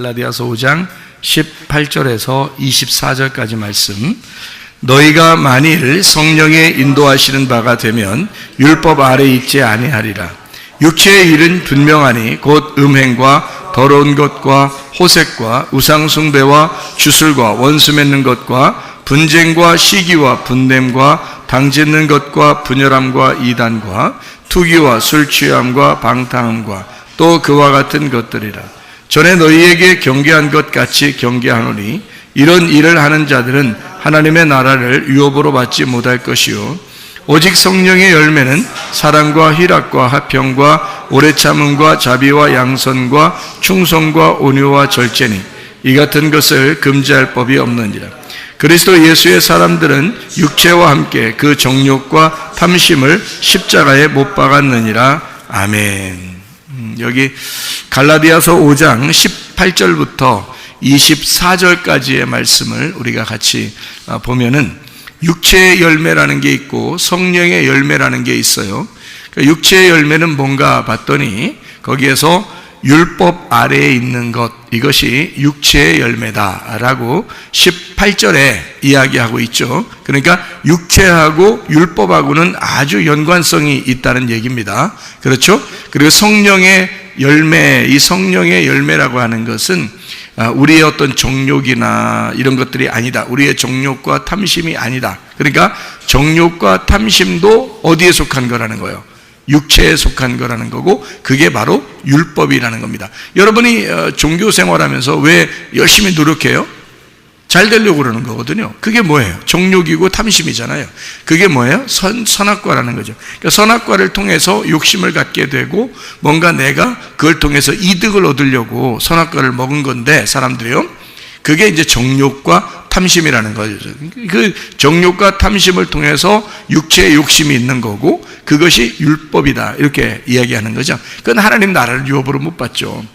갈라디아서 5장 18절에서 24절까지 말씀. 너희가 만일 성령의 인도하시는 바가 되면 율법 아래 있지 아니하리라. 육체의 일은 분명하니 곧 음행과 더러운 것과 호색과 우상숭배와 주술과 원수 맺는 것과 분쟁과 시기와 분냄과 당짓는 것과 분열함과 이단과 투기와 술 취함과 방탕함과 또 그와 같은 것들이라. 전에 너희에게 경계한 것 같이 경계하노니 이런 일을 하는 자들은 하나님의 나라를 유업으로 받지 못할 것이요 오직 성령의 열매는 사랑과 희락과 화평과 오래 참음과 자비와 양선과 충성과 온유와 절제니 이 같은 것을 금지할 법이 없느니라. 그리스도 예수의 사람들은 육체와 함께 그 정욕과 탐심을 십자가에 못 박았느니라. 아멘. 여기 갈라디아서 5장 18절부터 24절까지의 말씀을 우리가 같이 보면은 육체의 열매라는 게 있고 성령의 열매라는 게 있어요. 육체의 열매는 뭔가 봤더니 거기에서 율법 아래에 있는 것, 이것이 육체의 열매다라고 18절에 이야기하고 있죠. 그러니까 육체하고 율법하고는 아주 연관성이 있다는 얘기입니다. 그렇죠? 그리고 성령의 열매, 이 성령의 열매라고 하는 것은 우리의 어떤 정욕이나 이런 것들이 아니다. 우리의 정욕과 탐심이 아니다. 그러니까 정욕과 탐심도 어디에 속한 거라는 거예요? 육체에 속한 거라는 거고, 그게 바로 율법이라는 겁니다. 여러분이 종교 생활하면서 왜 열심히 노력해요? 잘 되려고 그러는 거거든요. 그게 뭐예요? 정욕이고 탐심이잖아요. 그게 뭐예요? 선악과라는 거죠. 그러니까 선악과를 통해서 욕심을 갖게 되고 뭔가 내가 그걸 통해서 이득을 얻으려고 선악과를 먹은 건데, 사람들이요, 그게 이제 정욕과 탐심이라는 거죠. 그 정욕과 탐심을 통해서 육체의 욕심이 있는 거고, 그것이 율법이다, 이렇게 이야기하는 거죠. 그건 하나님 나라를 유업으로 못 받죠.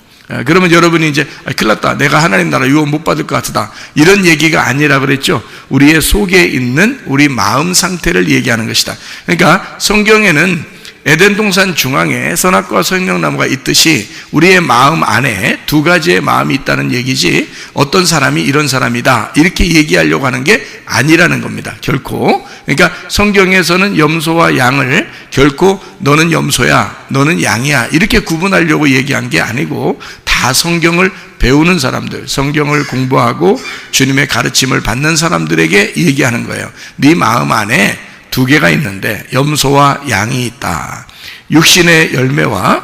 그러면 여러분이 이제 큰일 났다, 내가 하나님 나라 유업 못 받을 것 같다, 이런 얘기가 아니라 그랬죠. 우리의 속에 있는 우리 마음 상태를 얘기하는 것이다. 그러니까 성경에는 에덴 동산 중앙에 선악과 생명나무가 있듯이 우리의 마음 안에 두 가지의 마음이 있다는 얘기지, 어떤 사람이 이런 사람이다 이렇게 얘기하려고 하는 게 아니라는 겁니다. 결코. 그러니까 성경에서는 염소와 양을 결코 너는 염소야, 너는 양이야 이렇게 구분하려고 얘기한 게 아니고, 다 성경을 배우는 사람들, 성경을 공부하고 주님의 가르침을 받는 사람들에게 얘기하는 거예요. 네 마음 안에 두 개가 있는데 염소와 양이 있다. 육신의 열매와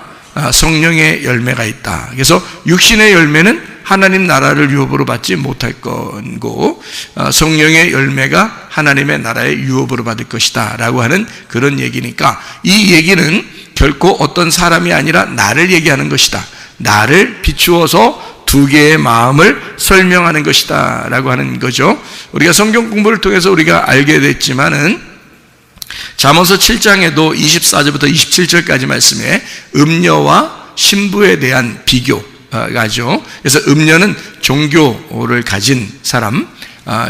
성령의 열매가 있다. 그래서 육신의 열매는 하나님 나라를 유업으로 받지 못할 거고, 성령의 열매가 하나님의 나라의 유업으로 받을 것이다 라고 하는 그런 얘기니까, 이 얘기는 결코 어떤 사람이 아니라 나를 얘기하는 것이다. 나를 비추어서 두 개의 마음을 설명하는 것이다 라고 하는 거죠. 우리가 성경 공부를 통해서 우리가 알게 됐지만은 잠언서 7장에도 24절부터 27절까지 말씀에 음녀와 신부에 대한 비교가죠. 그래서 음녀는 종교를 가진 사람,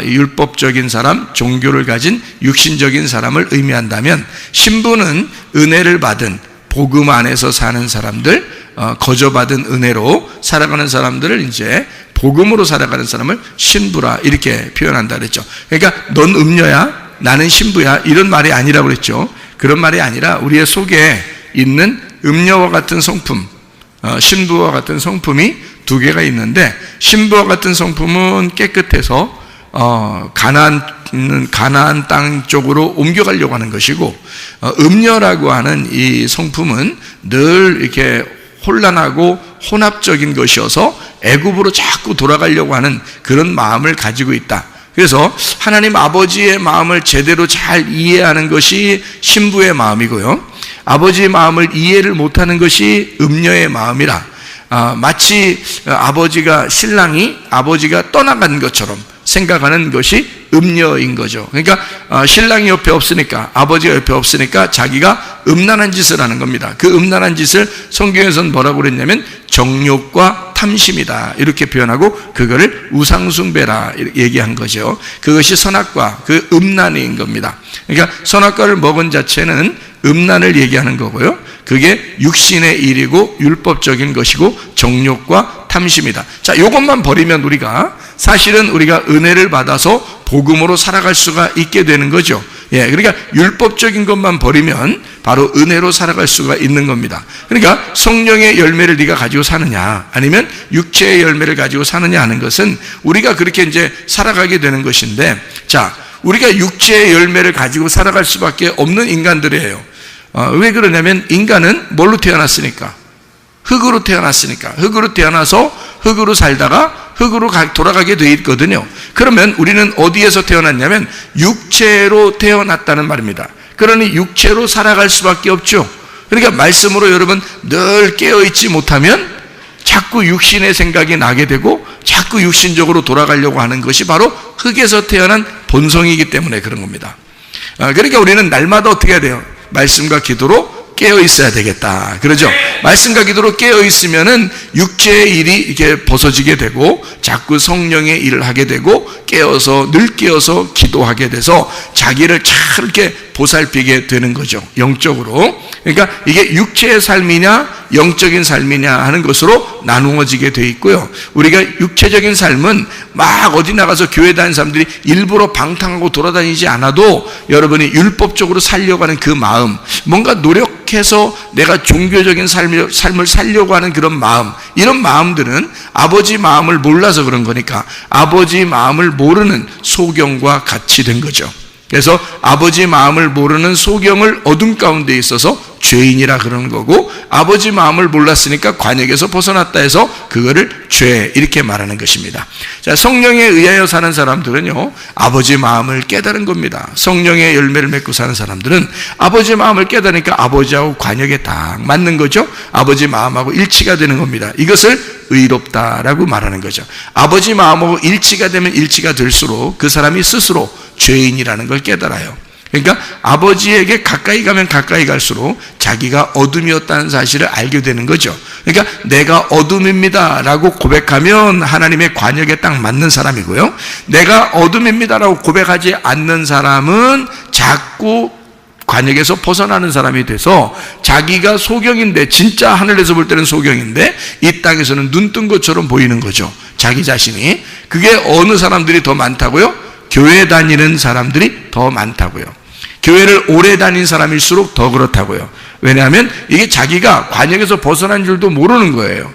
율법적인 사람, 종교를 가진 육신적인 사람을 의미한다면, 신부는 은혜를 받은 복음 안에서 사는 사람들, 거저받은 은혜로 살아가는 사람들을 이제 복음으로 살아가는 사람을 신부라 이렇게 표현한다 그랬죠. 그러니까 넌 음녀야, 나는 신부야, 이런 말이 아니라고 그랬죠. 그런 말이 아니라 우리의 속에 있는 음녀와 같은 성품, 신부와 같은 성품이 두 개가 있는데, 신부와 같은 성품은 깨끗해서 가나안 땅 쪽으로 옮겨가려고 하는 것이고, 음녀라고 하는 이 성품은 늘 이렇게 혼란하고 혼합적인 것이어서 애굽으로 자꾸 돌아가려고 하는 그런 마음을 가지고 있다. 그래서 하나님 아버지의 마음을 제대로 잘 이해하는 것이 신부의 마음이고요, 아버지의 마음을 이해를 못하는 것이 음녀의 마음이라, 마치 신랑이 아버지가 떠나간 것처럼 생각하는 것이 음녀인 거죠. 그러니까 신랑이 옆에 없으니까, 아버지가 옆에 없으니까 자기가 음란한 짓을 하는 겁니다. 그 음란한 짓을 성경에서는 뭐라고 그랬냐면 정욕과 탐심이다 이렇게 표현하고, 그거를 우상숭배라 얘기한 거죠. 그것이 선악과, 그 음란인 겁니다. 그러니까 선악과를 먹은 자체는 음란을 얘기하는 거고요, 그게 육신의 일이고 율법적인 것이고 정욕과 탐심이다. 자, 이것만 버리면 사실은 우리가 은혜를 받아서 복음으로 살아갈 수가 있게 되는 거죠. 예, 그러니까 율법적인 것만 버리면 바로 은혜로 살아갈 수가 있는 겁니다. 그러니까 성령의 열매를 네가 가지고 사느냐, 아니면 육체의 열매를 가지고 사느냐 하는 것은 우리가 그렇게 이제 살아가게 되는 것인데, 자, 우리가 육체의 열매를 가지고 살아갈 수밖에 없는 인간들이에요. 왜 그러냐면 인간은 뭘로 태어났으니까? 흙으로 태어났으니까. 흙으로 태어나서 흙으로 살다가 흙으로 돌아가게 돼 있거든요. 그러면 우리는 어디에서 태어났냐면 육체로 태어났다는 말입니다. 그러니 육체로 살아갈 수밖에 없죠. 그러니까 말씀으로 여러분 늘 깨어있지 못하면 자꾸 육신의 생각이 나게 되고 자꾸 육신적으로 돌아가려고 하는 것이 바로 흙에서 태어난 본성이기 때문에 그런 겁니다. 그러니까 우리는 날마다 어떻게 해야 돼요? 말씀과 기도로 깨어 있어야 되겠다. 그러죠? 말씀과 기도로 깨어 있으면은 육체의 일이 이렇게 벗어지게 되고 자꾸 성령의 일을 하게 되고 늘 깨어서 기도하게 돼서 자기를 잘 이렇게 보살피게 되는 거죠. 영적으로. 그러니까 이게 육체의 삶이냐 영적인 삶이냐 하는 것으로 나누어지게 돼 있고요. 우리가 육체적인 삶은 막 어디 나가서 교회 다니는 사람들이 일부러 방탕하고 돌아다니지 않아도 여러분이 율법적으로 살려고 하는 그 마음, 뭔가 노력해서 내가 종교적인 삶을 살려고 하는 그런 마음, 이런 마음들은 아버지 마음을 몰라서 그런 거니까 아버지 마음을 모르는 소경과 같이 된 거죠. 그래서 아버지 마음을 모르는 소경을 어둠 가운데 있어서 죄인이라 그러는 거고, 아버지 마음을 몰랐으니까 관역에서 벗어났다 해서 그거를 죄, 이렇게 말하는 것입니다. 자, 성령에 의하여 사는 사람들은요, 아버지 마음을 깨달은 겁니다. 성령의 열매를 맺고 사는 사람들은 아버지 마음을 깨달으니까 아버지하고 관역에 딱 맞는 거죠. 아버지 마음하고 일치가 되는 겁니다. 이것을 의롭다라고 말하는 거죠. 아버지 마음하고 일치가 되면 일치가 될수록 그 사람이 스스로 죄인이라는 걸 깨달아요. 그러니까 아버지에게 가까이 가면 가까이 갈수록 자기가 어둠이었다는 사실을 알게 되는 거죠. 그러니까 내가 어둠입니다 라고 고백하면 하나님의 관역에 딱 맞는 사람이고요, 내가 어둠입니다 라고 고백하지 않는 사람은 자꾸 관역에서 벗어나는 사람이 돼서 자기가 소경인데, 진짜 하늘에서 볼 때는 소경인데 이 땅에서는 눈 뜬 것처럼 보이는 거죠. 자기 자신이. 그게 어느 사람들이 더 많다고요? 교회 다니는 사람들이 더 많다고요. 교회를 오래 다닌 사람일수록 더 그렇다고요. 왜냐하면 이게 자기가 관역에서 벗어난 줄도 모르는 거예요.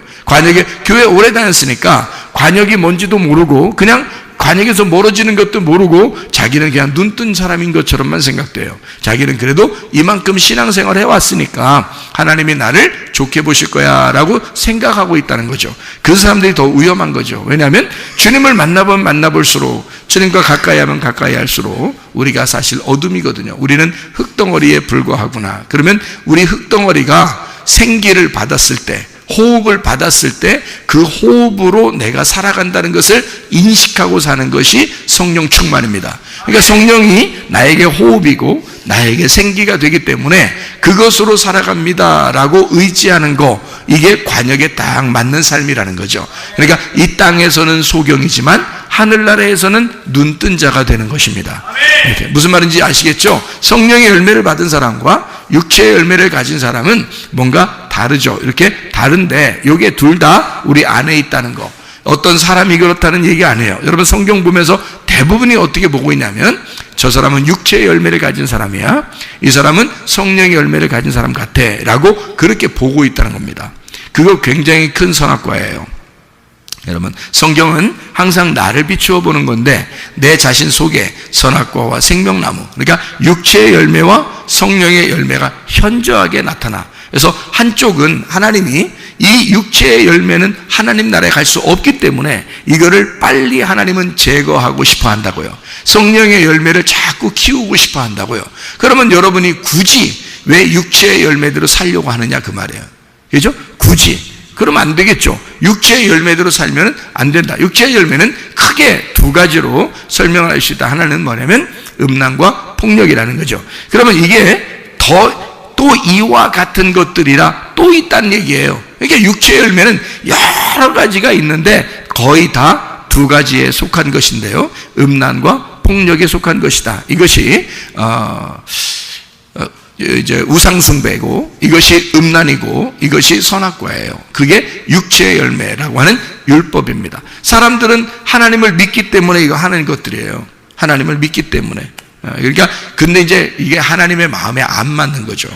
교회 오래 다녔으니까 관역이 뭔지도 모르고 그냥 관역에서 멀어지는 것도 모르고 자기는 그냥 눈 뜬 사람인 것처럼만 생각돼요. 자기는 그래도 이만큼 신앙생활을 해왔으니까 하나님이 나를 좋게 보실 거야 라고 생각하고 있다는 거죠. 그 사람들이 더 위험한 거죠. 왜냐하면 주님을 만나보면 만나볼수록, 주님과 가까이 하면 가까이 할수록 우리가 사실 어둠이거든요. 우리는 흙덩어리에 불과하구나. 그러면 우리 흙덩어리가 생기를 받았을 때, 호흡을 받았을 때 그 호흡으로 내가 살아간다는 것을 인식하고 사는 것이 성령 충만입니다. 그러니까 성령이 나에게 호흡이고 나에게 생기가 되기 때문에 그것으로 살아갑니다 라고 의지하는 거, 이게 관역에 딱 맞는 삶이라는 거죠. 그러니까 이 땅에서는 소경이지만 하늘나라에서는 눈뜬 자가 되는 것입니다. 이렇게. 무슨 말인지 아시겠죠? 성령의 열매를 받은 사람과 육체의 열매를 가진 사람은 뭔가 다르죠. 이렇게 다른데 이게 둘 다 우리 안에 있다는 거. 어떤 사람이 그렇다는 얘기 아니에요. 여러분 성경 보면서 대부분이 어떻게 보고 있냐면, 저 사람은 육체의 열매를 가진 사람이야, 이 사람은 성령의 열매를 가진 사람 같아 라고 그렇게 보고 있다는 겁니다. 그거 굉장히 큰 선악과예요. 여러분, 성경은 항상 나를 비추어 보는 건데 내 자신 속에 선악과와 생명나무, 그러니까 육체의 열매와 성령의 열매가 현저하게 나타나. 그래서 한쪽은 하나님이 이 육체의 열매는 하나님 나라에 갈 수 없기 때문에 이거를 빨리 하나님은 제거하고 싶어 한다고요. 성령의 열매를 자꾸 키우고 싶어 한다고요. 그러면 여러분이 굳이 왜 육체의 열매대로 살려고 하느냐 그 말이에요. 그죠? 굳이. 그러면 안 되겠죠. 육체의 열매대로 살면 안 된다. 육체의 열매는 크게 두 가지로 설명할 수 있다. 하나는 뭐냐면 음란과 폭력이라는 거죠. 그러면 이게 또 이와 같은 것들이라 또 있다는 얘기예요. 그러니까 육체의 열매는 여러 가지가 있는데 거의 다 두 가지에 속한 것인데요, 음란과 폭력에 속한 것이다. 이것이 이제 우상숭배고, 이것이 음란이고, 이것이 선악과예요. 그게 육체의 열매라고 하는 율법입니다. 사람들은 하나님을 믿기 때문에 이거 하는 것들이에요. 하나님을 믿기 때문에. 그러니까 근데 이제 이게 하나님의 마음에 안 맞는 거죠.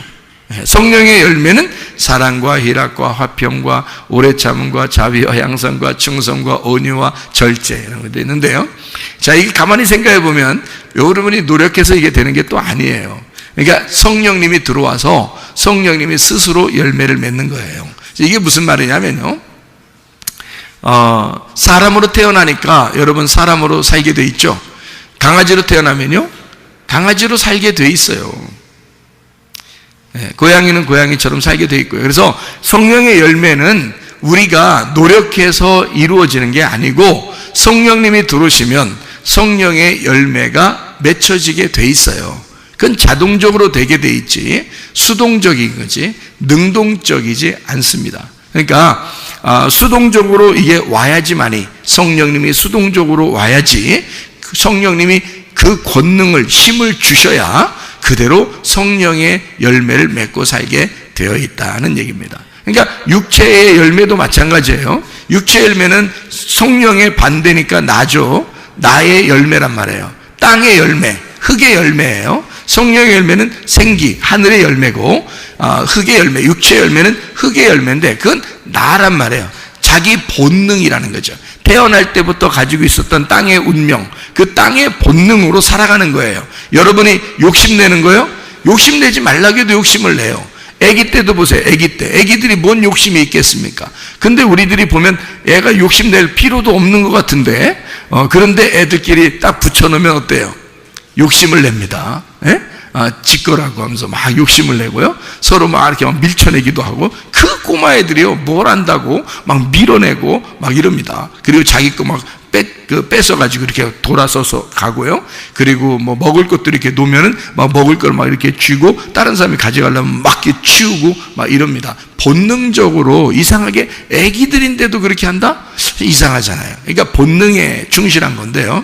성령의 열매는 사랑과 희락과 화평과 오래 참음과 자비와 양선과 충성과 온유와 절제, 이런 것도 있는데요. 자, 이게 가만히 생각해 보면 여러분이 노력해서 이게 되는 게 또 아니에요. 그러니까 성령님이 들어와서 성령님이 스스로 열매를 맺는 거예요. 이게 무슨 말이냐면요, 사람으로 태어나니까 여러분 사람으로 살게 돼 있죠. 강아지로 태어나면요, 강아지로 살게 돼 있어요. 고양이는 고양이처럼 살게 돼 있고요. 그래서 성령의 열매는 우리가 노력해서 이루어지는 게 아니고 성령님이 들어오시면 성령의 열매가 맺혀지게 돼 있어요. 그건 자동적으로 되게 돼 있지 수동적인 거지 능동적이지 않습니다. 그러니까 수동적으로 이게 와야지만이 성령님이 수동적으로 와야지 성령님이 그 권능을 힘을 주셔야 그대로 성령의 열매를 맺고 살게 되어 있다는 얘기입니다. 그러니까 육체의 열매도 마찬가지예요. 육체의 열매는 성령의 반대니까 나죠. 나의 열매란 말이에요. 땅의 열매, 흙의 열매예요. 성령의 열매는 생기, 하늘의 열매고 흙의 열매, 육체의 열매는 흙의 열매인데 그건 나란 말이에요. 자기 본능이라는 거죠. 태어날 때부터 가지고 있었던 땅의 운명, 그 땅의 본능으로 살아가는 거예요. 여러분이 욕심내는 거요? 욕심내지 말라고 해도 욕심을 내요. 아기 때도 보세요. 아기 때. 아기들이 뭔 욕심이 있겠습니까? 근데 우리들이 보면 애가 욕심낼 필요도 없는 것 같은데 그런데 애들끼리 딱 붙여놓으면 어때요? 욕심을 냅니다. 예? 지 거라고 하면서 막 욕심을 내고요. 서로 막 이렇게 막 밀쳐내기도 하고 그 꼬마 애들이요. 뭘 안다고 막 밀어내고 막 이럽니다. 그리고 자기 거 막 뺏어가지고 이렇게 돌아서서 가고요. 그리고 뭐 먹을 것도 이렇게 놓으면은 막 먹을 걸 막 이렇게 쥐고 다른 사람이 가져가려면 막 이렇게 치우고 막 이럽니다. 본능적으로 이상하게 애기들인데도 그렇게 한다? 이상하잖아요. 그러니까 본능에 충실한 건데요.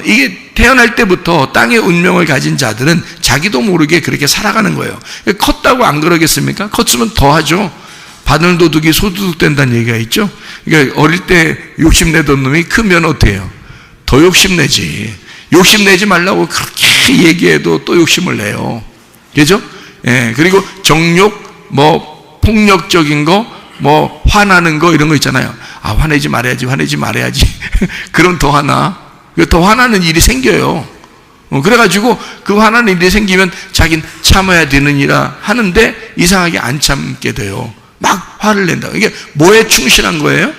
이게 태어날 때부터 땅의 운명을 가진 자들은 자기도 모르게 그렇게 살아가는 거예요. 컸다고 안 그러겠습니까? 컸으면 더 하죠. 바늘도둑이 소도둑 된다는 얘기가 있죠. 그러니까 어릴 때 욕심내던 놈이 크면 어떻게 해요? 더 욕심내지. 욕심내지 말라고 그렇게 얘기해도 또 욕심을 내요. 그죠? 예, 그리고 정욕, 뭐 폭력적인 거, 뭐 화나는 거 이런 거 있잖아요. 화내지 말아야지, 화내지 말아야지. 그럼 더 화나. 더 화나는 일이 생겨요. 그래가지고 그 화나는 일이 생기면 자기는 참아야 되느니라 하는데 이상하게 안 참게 돼요. 막 화를 낸다. 이게 뭐에 충실한 거예요?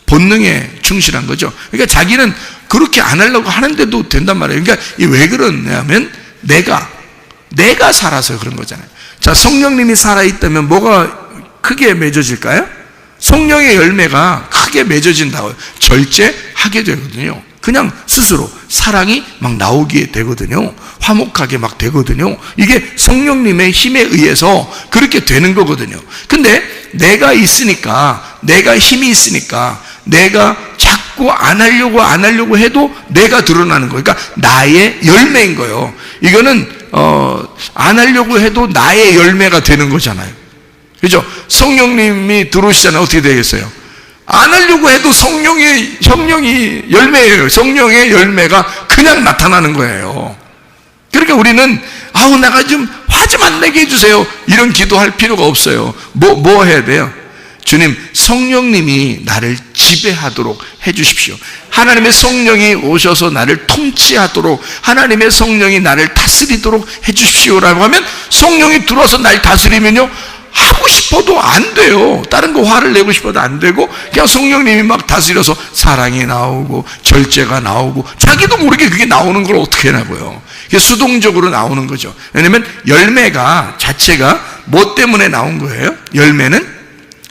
본능에 충실한 거죠. 그러니까 자기는 그렇게 안 하려고 하는데도 된단 말이에요. 그러니까 왜 그러냐면 내가 살아서 그런 거잖아요. 자, 성령님이 살아있다면 뭐가 크게 맺어질까요? 성령의 열매가 크게 맺어진다고요. 절제하게 되거든요. 그냥 스스로 사랑이 막 나오게 되거든요. 화목하게 막 되거든요. 이게 성령님의 힘에 의해서 그렇게 되는 거거든요. 근데 내가 있으니까, 내가 힘이 있으니까 내가 자꾸 안 하려고 해도 내가 드러나는 거예요. 그러니까 나의 열매인 거예요. 이거는 안 하려고 해도 나의 열매가 되는 거잖아요. 그죠? 성령님이 들어오시잖아요. 어떻게 되겠어요? 안 하려고 해도 성령이 열매예요. 성령의 열매가 그냥 나타나는 거예요. 그러니까 우리는 내가 좀 화 좀 안 내게 해주세요. 이런 기도할 필요가 없어요. 뭐 해야 돼요? 주님, 성령님이 나를 지배하도록 해주십시오. 하나님의 성령이 오셔서 나를 통치하도록, 하나님의 성령이 나를 다스리도록 해주십시오라고 하면 성령이 들어와서 날 다스리면요, 하고 싶어도 안 돼요. 다른 거 화를 내고 싶어도 안 되고 그냥 성령님이 막 다스려서 사랑이 나오고 절제가 나오고 자기도 모르게 그게 나오는 걸 어떻게 하냐고요. 그게 수동적으로 나오는 거죠. 왜냐하면 열매가 자체가 뭐 때문에 나온 거예요? 열매는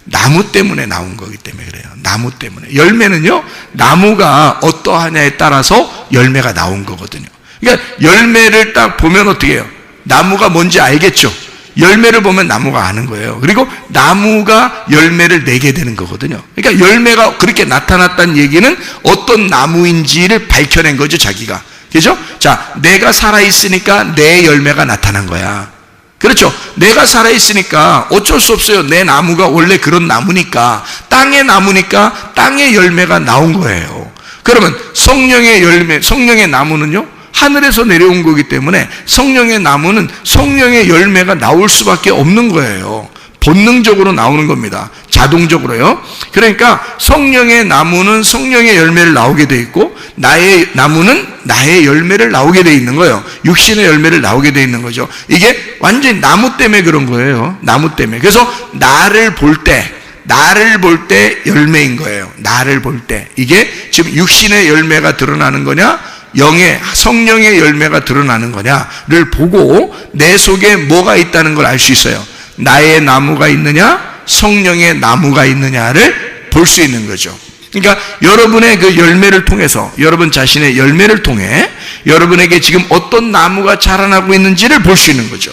나무 때문에 나온 거기 때문에 그래요. 나무 때문에. 열매는요, 나무가 어떠하냐에 따라서 열매가 나온 거거든요. 그러니까 열매를 딱 보면 어떻게 해요? 나무가 뭔지 알겠죠? 열매를 보면 나무가 아는 거예요. 그리고 나무가 열매를 내게 되는 거거든요. 그러니까 열매가 그렇게 나타났다는 얘기는 어떤 나무인지를 밝혀낸 거죠, 자기가. 그죠? 자, 내가 살아있으니까 내 열매가 나타난 거야. 그렇죠? 내가 살아있으니까 어쩔 수 없어요. 내 나무가 원래 그런 나무니까, 땅의 나무니까 땅의 열매가 나온 거예요. 그러면 성령의 열매, 성령의 나무는요, 하늘에서 내려온 거기 때문에 성령의 나무는 성령의 열매가 나올 수밖에 없는 거예요. 본능적으로 나오는 겁니다. 자동적으로요. 그러니까 성령의 나무는 성령의 열매를 나오게 돼 있고, 나의 나무는 나의 열매를 나오게 돼 있는 거예요. 육신의 열매를 나오게 돼 있는 거죠. 이게 완전히 나무 때문에 그런 거예요. 나무 때문에. 그래서 나를 볼 때 열매인 거예요. 나를 볼 때. 이게 지금 육신의 열매가 드러나는 거냐, 영의 성령의 열매가 드러나는 거냐를 보고 내 속에 뭐가 있다는 걸 알 수 있어요. 나의 나무가 있느냐, 성령의 나무가 있느냐를 볼 수 있는 거죠. 그러니까 여러분의 그 열매를 통해서, 여러분 자신의 열매를 통해 여러분에게 지금 어떤 나무가 자라나고 있는지를 볼 수 있는 거죠.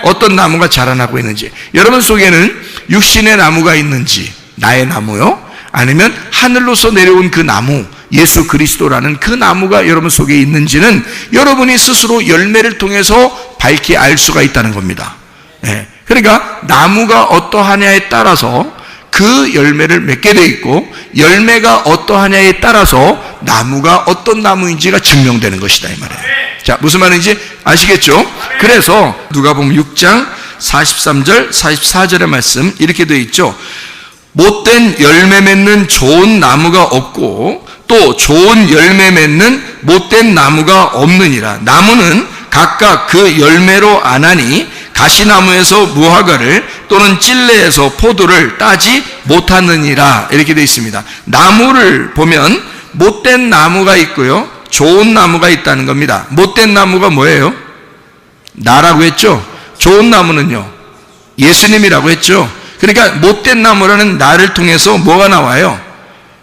어떤 나무가 자라나고 있는지, 여러분 속에는 육신의 나무가 있는지, 나의 나무요, 아니면 하늘로서 내려온 그 나무, 예수 그리스도라는 그 나무가 여러분 속에 있는지는 여러분이 스스로 열매를 통해서 밝히 알 수가 있다는 겁니다. 네. 그러니까 나무가 어떠하냐에 따라서 그 열매를 맺게 돼 있고, 열매가 어떠하냐에 따라서 나무가 어떤 나무인지가 증명되는 것이다, 이 말이에요. 자, 무슨 말인지 아시겠죠? 그래서 누가복음 6장 43절 44절의 말씀 이렇게 되어 있죠. 못된 열매 맺는 좋은 나무가 없고 또 좋은 열매 맺는 못된 나무가 없느니라. 나무는 각각 그 열매로 아나니 가시나무에서 무화과를 또는 찔레에서 포도를 따지 못하느니라. 이렇게 되어 있습니다. 나무를 보면 못된 나무가 있고요, 좋은 나무가 있다는 겁니다. 못된 나무가 뭐예요? 나라고 했죠. 좋은 나무는요, 예수님이라고 했죠. 그러니까 못된 나무라는 나를 통해서 뭐가 나와요?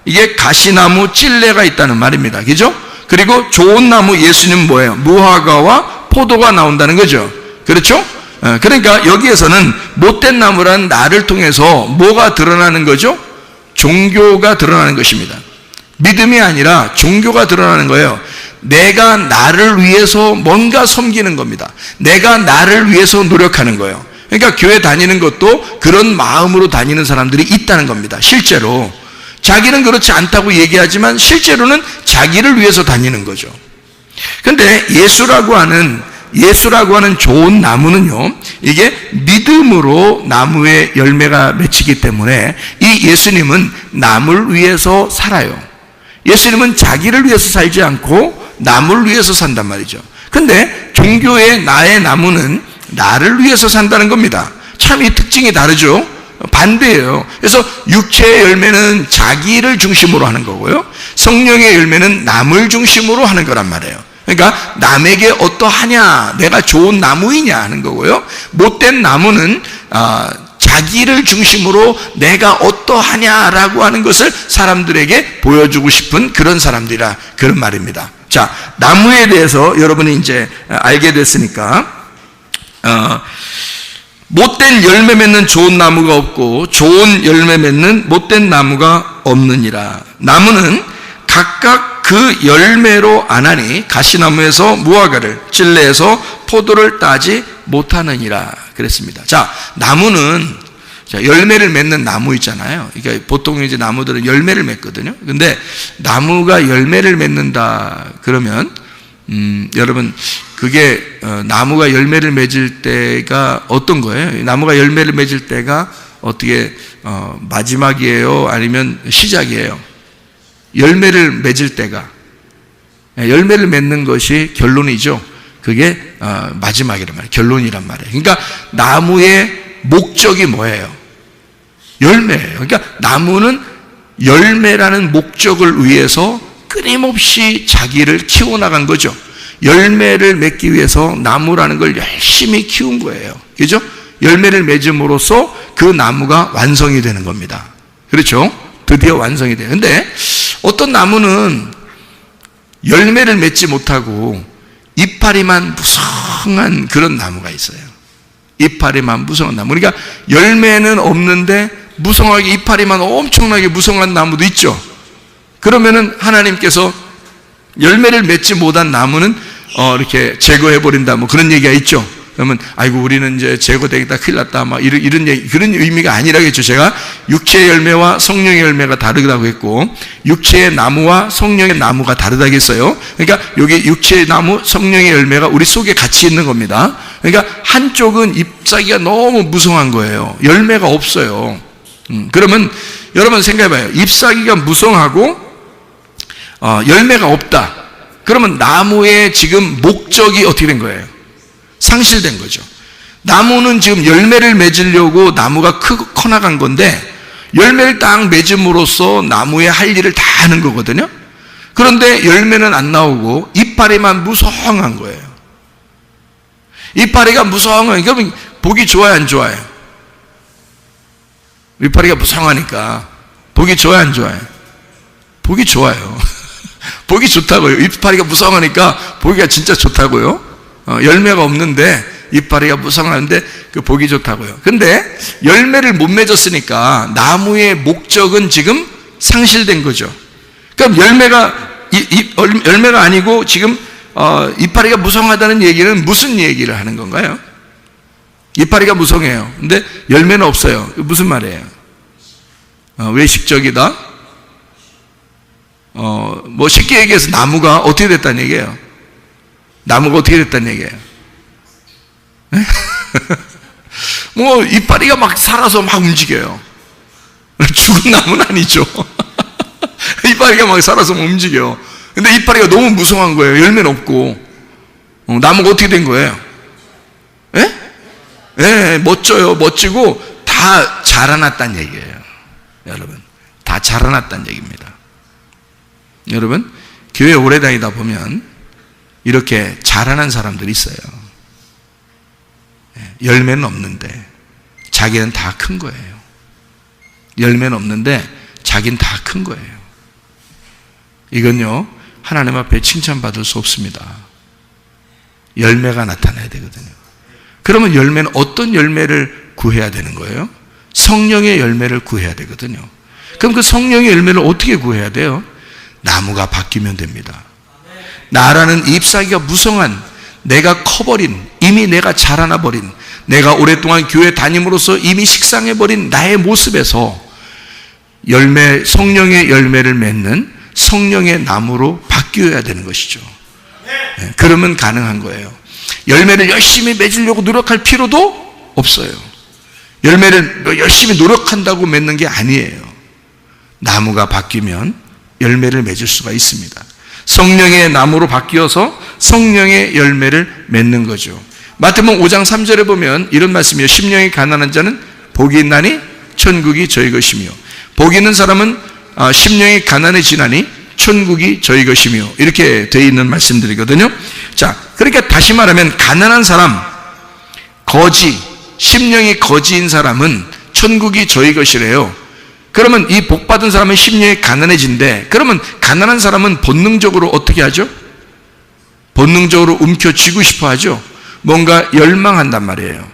이게 가시나무, 찔레가 있다는 말입니다. 그죠? 그리고 좋은 나무 예수님은 뭐예요? 무화과와 포도가 나온다는 거죠. 그렇죠? 그러니까 여기에서는 못된 나무라는 나를 통해서 뭐가 드러나는 거죠? 종교가 드러나는 것입니다. 믿음이 아니라 종교가 드러나는 거예요. 내가 나를 위해서 뭔가 섬기는 겁니다. 내가 나를 위해서 노력하는 거예요. 그러니까 교회 다니는 것도 그런 마음으로 다니는 사람들이 있다는 겁니다. 실제로 자기는 그렇지 않다고 얘기하지만 실제로는 자기를 위해서 다니는 거죠. 그런데 예수라고 하는 좋은 나무는요, 이게 믿음으로 나무의 열매가 맺히기 때문에 이 예수님은 남을 위해서 살아요. 예수님은 자기를 위해서 살지 않고 남을 위해서 산단 말이죠. 근데 종교의 나의 나무는 나를 위해서 산다는 겁니다. 참 이 특징이 다르죠. 반대예요. 그래서 육체의 열매는 자기를 중심으로 하는 거고요, 성령의 열매는 남을 중심으로 하는 거란 말이에요. 그러니까 남에게 어떠하냐, 내가 좋은 나무이냐 하는 거고요, 못된 나무는 자기를 중심으로 내가 어떠하냐라고 하는 것을 사람들에게 보여주고 싶은 그런 사람들이라, 그런 말입니다. 자, 나무에 대해서 여러분이 이제 알게 됐으니까, 못된 열매 맺는 좋은 나무가 없고 좋은 열매 맺는 못된 나무가 없느니라. 나무는 각각 그 열매로 아나니 가시나무에서 무화과를, 찔레에서 포도를 따지 못하느니라 그랬습니다. 자, 나무는 열매를 맺는 나무 있잖아요. 그러니까 보통 이제 나무들은 열매를 맺거든요. 근데 나무가 열매를 맺는다 그러면 여러분, 그게 나무가 열매를 맺을 때가 어떤 거예요? 나무가 열매를 맺을 때가 어떻게 마지막이에요? 아니면 시작이에요? 열매를 맺을 때가, 열매를 맺는 것이 결론이죠. 그게 마지막이란 말이에요. 결론이란 말이에요. 그러니까 나무의 목적이 뭐예요? 열매예요. 그러니까 나무는 열매라는 목적을 위해서 끊임없이 자기를 키워나간 거죠. 열매를 맺기 위해서 나무라는 걸 열심히 키운 거예요. 그죠? 열매를 맺음으로써 그 나무가 완성이 되는 겁니다. 그렇죠? 드디어 완성이 돼요. 근데 어떤 나무는 열매를 맺지 못하고 이파리만 무성한 그런 나무가 있어요. 이파리만 무성한 나무. 그러니까 열매는 없는데 무성하게 이파리만 엄청나게 무성한 나무도 있죠. 그러면은 하나님께서 열매를 맺지 못한 나무는 이렇게 제거해버린다, 뭐 그런 얘기가 있죠. 그러면 아이고 우리는 이제 제거되겠다, 큰일 났다, 막 이런 얘기, 그런 의미가 아니라겠죠. 제가 육체의 열매와 성령의 열매가 다르다고 했고, 육체의 나무와 성령의 나무가 다르다고 했어요. 그러니까 여기 육체의 나무, 성령의 열매가 우리 속에 같이 있는 겁니다. 그러니까 한쪽은 잎사귀가 너무 무성한 거예요. 열매가 없어요. 그러면 여러분 생각해봐요. 잎사귀가 무성하고 열매가 없다. 그러면 나무의 지금 목적이 어떻게 된 거예요? 상실된 거죠. 나무는 지금 열매를 맺으려고 나무가 커나간 건데, 열매를 딱 맺음으로써 나무의 할 일을 다 하는 거거든요. 그런데 열매는 안 나오고 이파리만 무성한 거예요. 이파리가 무성한, 그러면 보기 좋아요, 안 좋아요? 이파리가 무성하니까. 보기 좋아요, 안 좋아요? 보기 좋아요. 보기 좋다고요. 이파리가 무성하니까 보기가 진짜 좋다고요. 열매가 없는데 이파리가 무성하는데 그 보기 좋다고요. 근데 열매를 못 맺었으니까 나무의 목적은 지금 상실된 거죠. 그럼 열매가 아니고 지금 이파리가 무성하다는 얘기는 무슨 얘기를 하는 건가요? 이파리가 무성해요. 근데 열매는 없어요. 무슨 말이에요? 외식적이다? 뭐 쉽게 얘기해서 나무가 어떻게 됐다는 얘기예요? 나무가 어떻게 됐다는 얘기예요? 뭐 이파리가 막 살아서 막 움직여요. 죽은 나무는 아니죠. 이파리가 막 살아서 막 움직여. 근데 이파리가 너무 무성한 거예요. 열매는 없고. 나무가 어떻게 된 거예요? 멋져요. 멋지고 다 자라났다는 얘기예요. 여러분, 다 자라났다는 얘기입니다. 여러분, 교회 오래 다니다 보면 이렇게 자라난 사람들이 있어요. 열매는 없는데 자기는 다 큰 거예요. 열매는 없는데 자기는 다 큰 거예요. 이건요, 하나님 앞에 칭찬받을 수 없습니다. 열매가 나타나야 되거든요. 그러면 열매는 어떤 열매를 구해야 되는 거예요? 성령의 열매를 구해야 되거든요. 그럼 그 성령의 열매를 어떻게 구해야 돼요? 나무가 바뀌면 됩니다. 나라는 잎사귀가 무성한, 내가 커버린, 이미 내가 자라나 버린, 내가 오랫동안 교회 다님으로써 이미 식상해버린 나의 모습에서 성령의 열매를 맺는 성령의 나무로 바뀌어야 되는 것이죠. 그러면 가능한 거예요. 열매를 열심히 맺으려고 노력할 필요도 없어요. 열매를 열심히 노력한다고 맺는 게 아니에요. 나무가 바뀌면 열매를 맺을 수가 있습니다. 성령의 나무로 바뀌어서 성령의 열매를 맺는 거죠. 마태복음 5장 3절에 보면 이런 말씀이에요. 심령이 가난한 자는 복이 있나니 천국이 저희 것이며, 복이 있는 사람은 심령이 가난해지나니 천국이 저희 것이며, 이렇게 되어 있는 말씀들이거든요. 자, 그러니까 다시 말하면 가난한 사람, 심령이 거지인 사람은 천국이 저희 것이래요. 그러면 이 복받은 사람은 심령이 가난해진대. 그러면 가난한 사람은 본능적으로 어떻게 하죠? 본능적으로 움켜쥐고 싶어 하죠. 뭔가 열망한단 말이에요.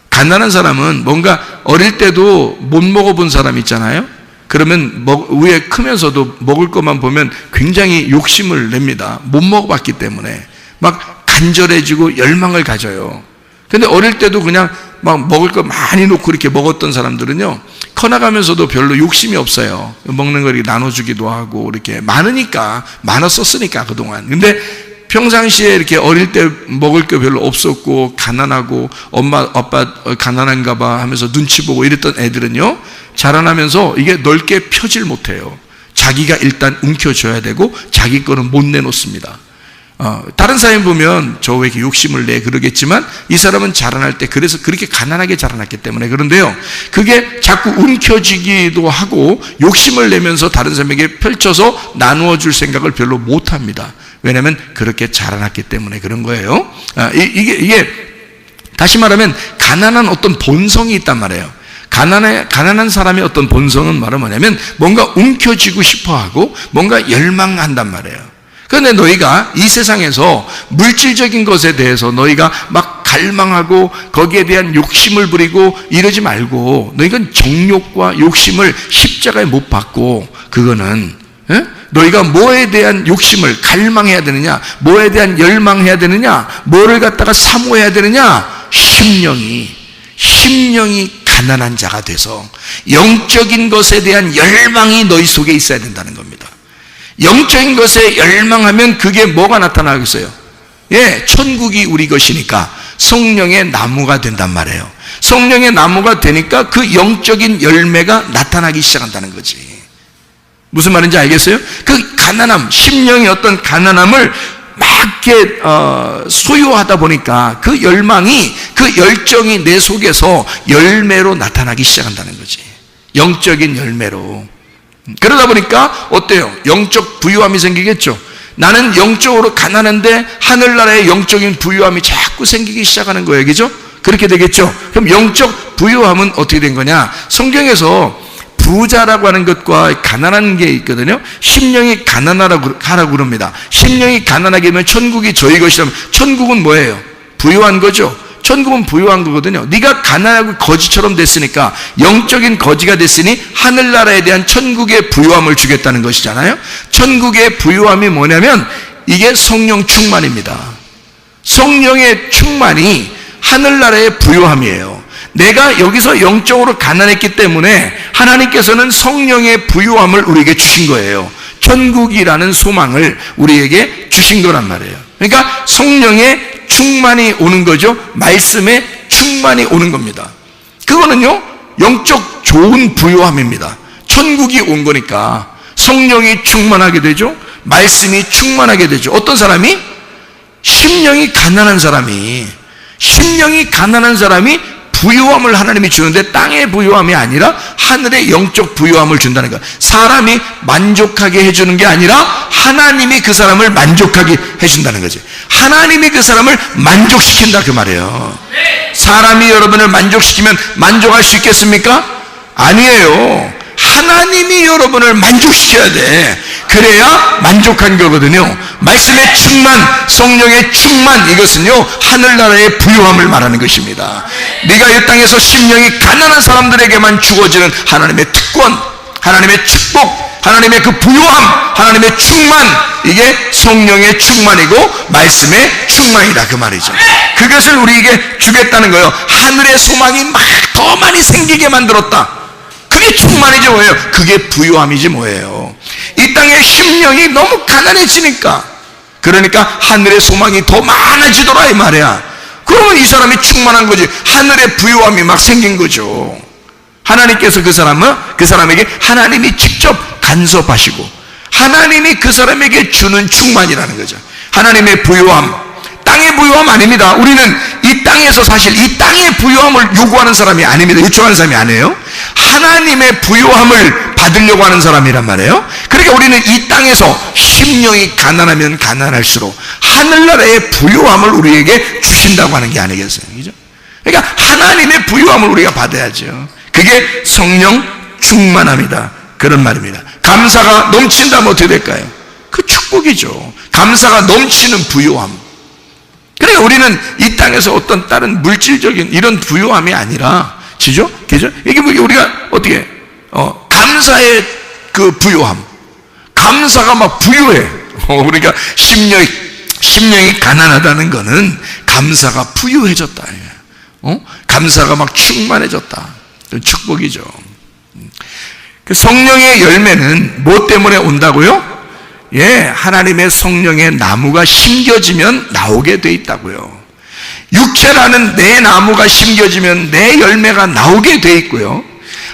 가난한 사람은 뭔가 어릴 때도 못 먹어본 사람 있잖아요. 그러면 위에 크면서도 먹을 것만 보면 굉장히 욕심을 냅니다. 못 먹어봤기 때문에 막 간절해지고 열망을 가져요. 근데 어릴 때도 그냥 막 먹을 거 많이 놓고 이렇게 먹었던 사람들은요, 커나가면서도 별로 욕심이 없어요. 먹는 걸 이렇게 나눠주기도 하고, 이렇게 많았었으니까 그동안. 근데 평상시에 이렇게 어릴 때 먹을 게 별로 없었고 가난하고 엄마 아빠 가난한가 봐 하면서 눈치 보고 이랬던 애들은요, 자라나면서 이게 넓게 펴질 못해요. 자기가 일단 움켜줘야 되고 자기 거는 못 내놓습니다. 다른 사람 보면 저 왜 이렇게 욕심을 내 그러겠지만, 이 사람은 자라날 때 그래서 그렇게 가난하게 자라났기 때문에 그런데요, 그게 자꾸 움켜쥐기도 하고 욕심을 내면서 다른 사람에게 펼쳐서 나누어 줄 생각을 별로 못 합니다. 왜냐하면 그렇게 자라났기 때문에 그런 거예요. 이게 다시 말하면 가난한 어떤 본성이 있단 말이에요. 가난한 사람의 어떤 본성은 뭐냐면 뭔가 움켜쥐고 싶어하고 뭔가 열망한단 말이에요. 그런데 너희가 이 세상에서 물질적인 것에 대해서 너희가 막 갈망하고 거기에 대한 욕심을 부리고 이러지 말고, 너희가 정욕과 욕심을 십자가에 못 박고, 그거는 너희가 뭐에 대한 욕심을 갈망해야 되느냐, 뭐에 대한 열망해야 되느냐, 뭐를 갖다가 사모해야 되느냐, 심령이 가난한 자가 돼서 영적인 것에 대한 열망이 너희 속에 있어야 된다는 겁니다. 영적인 것에 열망하면 그게 뭐가 나타나겠어요? 천국이 우리 것이니까 성령의 나무가 된단 말이에요. 성령의 나무가 되니까 그 영적인 열매가 나타나기 시작한다는 거지. 무슨 말인지 알겠어요? 그 가난함, 심령의 어떤 가난함을 막 이렇게 소유하다 보니까 그 열망이, 그 열정이 내 속에서 열매로 나타나기 시작한다는 거지. 영적인 열매로. 그러다 보니까 어때요? 영적 부유함이 생기겠죠. 나는 영적으로 가난한데 하늘나라의 영적인 부유함이 자꾸 생기기 시작하는 거예요. 그죠? 그렇게 되겠죠. 그럼 영적 부유함은 어떻게 된 거냐? 성경에서 부자라고 하는 것과 가난한 게 있거든요. 심령이 가난하라고 그럽니다. 심령이 가난하게 되면 천국이 저희 것이라면, 천국은 뭐예요? 부유한 거죠. 천국은 부유한 거거든요. 네가 가난하고 거지처럼 됐으니까, 영적인 거지가 됐으니 하늘나라에 대한 천국의 부유함을 주겠다는 것이잖아요. 천국의 부유함이 뭐냐면 이게 성령 충만입니다. 성령의 충만이 하늘나라의 부유함이에요. 내가 여기서 영적으로 가난했기 때문에 하나님께서는 성령의 부유함을 우리에게 주신 거예요. 천국이라는 소망을 우리에게 주신 거란 말이에요. 그러니까 성령의 충만이 오는 거죠. 말씀의 충만이 오는 겁니다. 그거는요, 영적 좋은 부유함입니다. 천국이 온 거니까 성령이 충만하게 되죠. 말씀이 충만하게 되죠. 어떤 사람이? 심령이 가난한 사람이 부유함을 하나님이 주는데 땅의 부유함이 아니라 하늘의 영적 부유함을 준다는 거예요. 사람이 만족하게 해주는 게 아니라 하나님이 그 사람을 만족하게 해준다는 거지. 하나님이 그 사람을 만족시킨다 그 말이에요. 사람이 여러분을 만족시키면 만족할 수 있겠습니까? 아니에요. 하나님이 여러분을 만족시켜야 돼. 그래야 만족한 거거든요. 말씀의 충만, 성령의 충만, 이것은요 하늘나라의 부유함을 말하는 것입니다. 네가 이 땅에서 심령이 가난한 사람들에게만 주어지는 하나님의 특권, 하나님의 축복, 하나님의 그 부유함, 하나님의 충만, 이게 성령의 충만이고 말씀의 충만이다 그 말이죠. 그것을 우리에게 주겠다는 거예요. 하늘의 소망이 막 더 많이 생기게 만들었다. 그게 충만이지 뭐예요? 그게 부유함이지 뭐예요? 이 땅의 심령이 너무 가난해지니까, 그러니까 하늘의 소망이 더 많아지더라 이 말이야. 그러면 이 사람이 충만한 거지. 하늘의 부유함이 막 생긴 거죠. 하나님께서 그 사람에게 하나님이 직접 간섭하시고 하나님이 그 사람에게 주는 충만이라는 거죠. 하나님의 부유함, 땅의 부유함 아닙니다. 우리는 이 땅에서 사실 이 땅의 부유함을 요구하는 사람이 아닙니다. 요청하는 사람이 아니에요. 하나님의 부유함을 받으려고 하는 사람이란 말이에요. 그러니까 우리는 이 땅에서 심령이 가난하면 가난할수록 하늘나라의 부유함을 우리에게 주신다고 하는 게 아니겠어요? 그죠? 그러니까 하나님의 부유함을 우리가 받아야죠. 그게 성령 충만함이다, 그런 말입니다. 감사가 넘친다면 어떻게 될까요? 그 축복이죠. 감사가 넘치는 부유함. 그러니까 우리는 이 땅에서 어떤 다른 물질적인 이런 부유함이 아니라, 지죠? 그죠? 이게 뭐 우리가 어떻게, 감사의 그 부유함. 감사가 막 부유해. 그러니까 심령이 가난하다는 거는 감사가 부유해졌다. 감사가 막 충만해졌다. 축복이죠. 그 성령의 열매는 뭐 때문에 온다고요? 예, 하나님의 성령의 나무가 심겨지면 나오게 돼 있다고요. 육체라는 내 나무가 심겨지면 내 열매가 나오게 돼 있고요.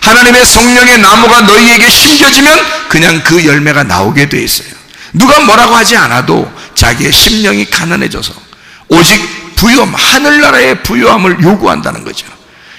하나님의 성령의 나무가 너희에게 심겨지면 그냥 그 열매가 나오게 돼 있어요. 누가 뭐라고 하지 않아도 자기의 심령이 가난해져서 오직 부유함, 하늘나라의 부유함을 요구한다는 거죠.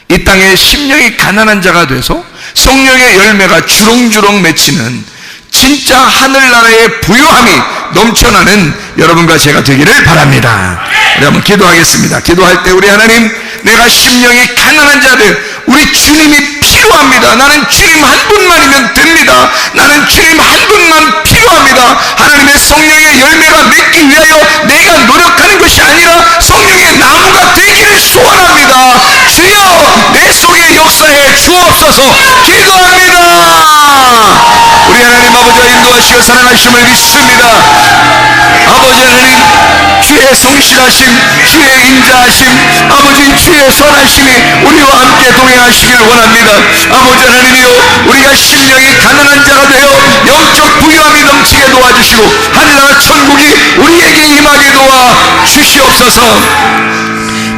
이 땅에 심령이 가난한 자가 돼서 성령의 열매가 주렁주렁 맺히는 진짜 하늘나라의 부유함이 넘쳐나는 여러분과 제가 되기를 바랍니다. 우리 한번 기도하겠습니다. 기도할 때 우리 하나님, 내가 심령이 가난한 자들, 우리 주님이 필요합니다. 나는 주님 한 분만이면 됩니다. 나는 주님 한 분만 필요합니다. 하나님의 성령의 열매가 맺기 위하여 내가 노력하는 것이 아니라 성령의 나무가 되기를 소원합니다. 주여, 내 속에 역사해 주옵소서. 기도합니다. 우리 하나님 아버지와 인도하시고 사랑하심을 믿습니다. 아버지 하나님, 주의 성실하심, 주의 인자하심, 아버지 주의 선하심이 우리와 함께 동행하시길 원합니다. 아버지 하나님이여, 우리가 심령이 가난한 자가 되어 영적 부유함이 넘치게 도와주시고 하늘나라 천국이 우리에게 임하게 도와 주시옵소서.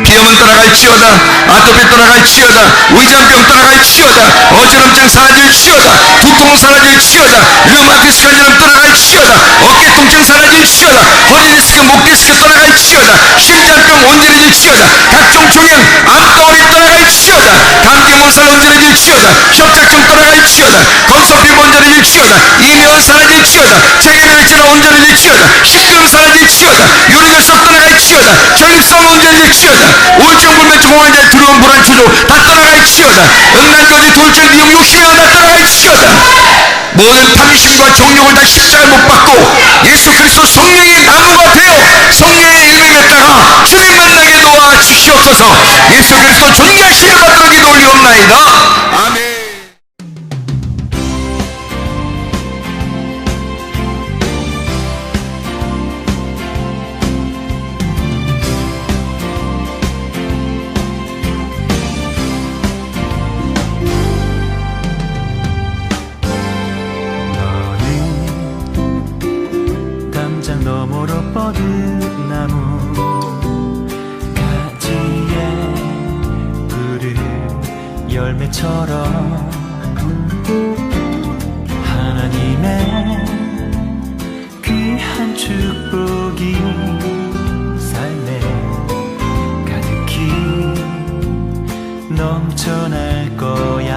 비염은 떠나갈지어다, 아토피 떠나갈지어다, 위장병 떠나갈지어다, 어지럼증 사라질지어다, 두통 사라질지어다, 류마티스 관절염 떠나갈지어다, 어깨 통증 사라질지어다, 허리 디스크, 목 디스크 떠나갈지어다, 심장병 온전해질지어다, 각종 종양, 암덩어리 떠나갈지어다, 감기 몸살 온전해질지어다, 협착증 떠나갈지어다, 건성피 온전해질지어다, 이명 사라질지어다, 체계혈액질환 온전해질지어다, 식금 사라질지어다, 유리결석 떠나갈지어다, 전립선 온전해질지어다, 우울증 불면증 환자 두려움 불안치도 다 떠나갈지어다. 음란거지 돌절 미혹 욕심이 다 떠나갈지어다. 모든 탐심과 정욕을 다 십자가에 못 박고 예수 그리스도 성령의 나무가 되어 성령의 열매 맺다가 주님 만나게 도와 주시옵소서. 예수 그리스도 존귀하시며 받들어 기도 올리옵나이다. 아멘. 너머로 뻗은 나무 가지에 푸른 열매처럼 하나님의 귀한 축복이 삶에 가득히 넘쳐날 거야.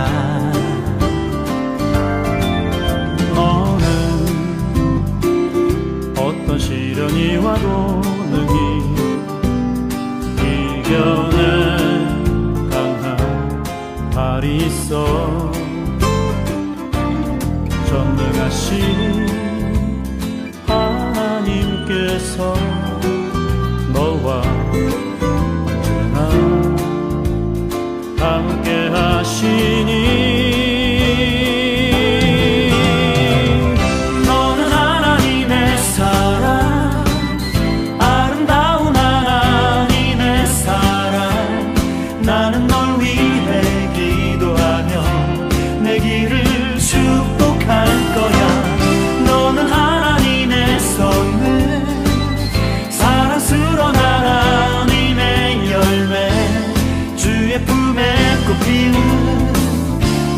어떤 시련이 와도 능히 이겨낼 강한 발이 있어. 전능하신 하나님께서 너와 언제나 함께 하시니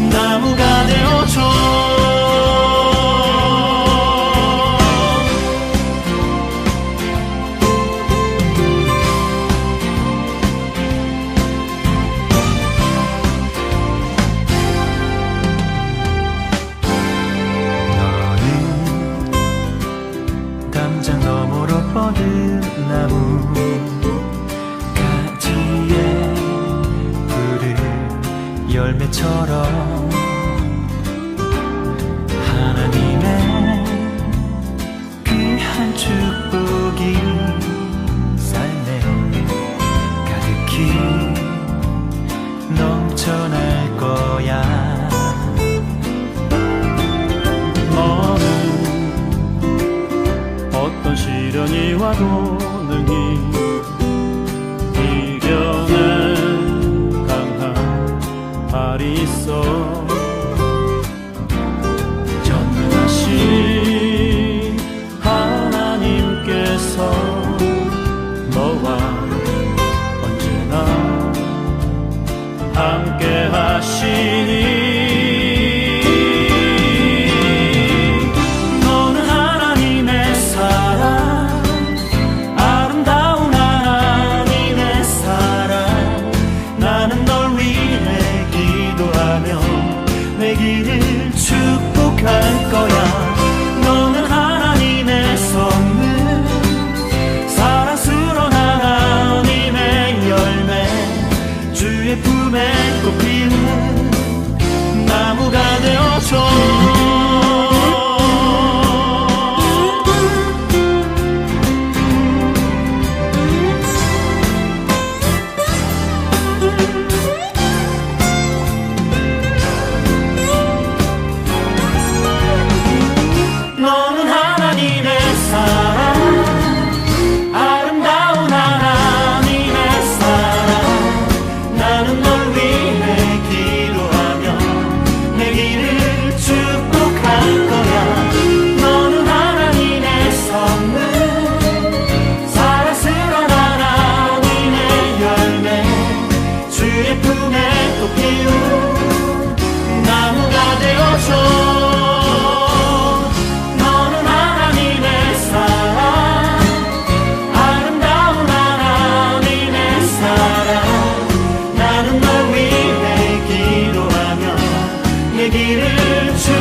나무가 되어줘. 너는 담장 너머로 뻗은 나무 가지에 푸른 열매처럼 하나님의 귀한 축복이 삶에 가득히 넘쳐날 거야. 너는 어떤 시련이 와도 능히 이겨낼 강한 발이 있어. 전능하신 하나님께서 너와 언제나 함께 하시니 너는 하나님의 사랑, 아름다운 하나님의 사랑. 나는 널 위해 기도하며 내 길을 축복할 거야. 너는 하나님의 선물, 사랑스러운 하나님의 열매, 주의 품에 꽃 피는 나무가 되어줘. 너는 하나님의 사랑, 아름다운 하나님의 사랑. 나는 널 위해 기도하며 내 길을 축복할 거야. 너는 하나님의 선물, 사랑스러운 하나님의 열매, 주의 품에 꽃 피운 나무가 되어줘. 길을 주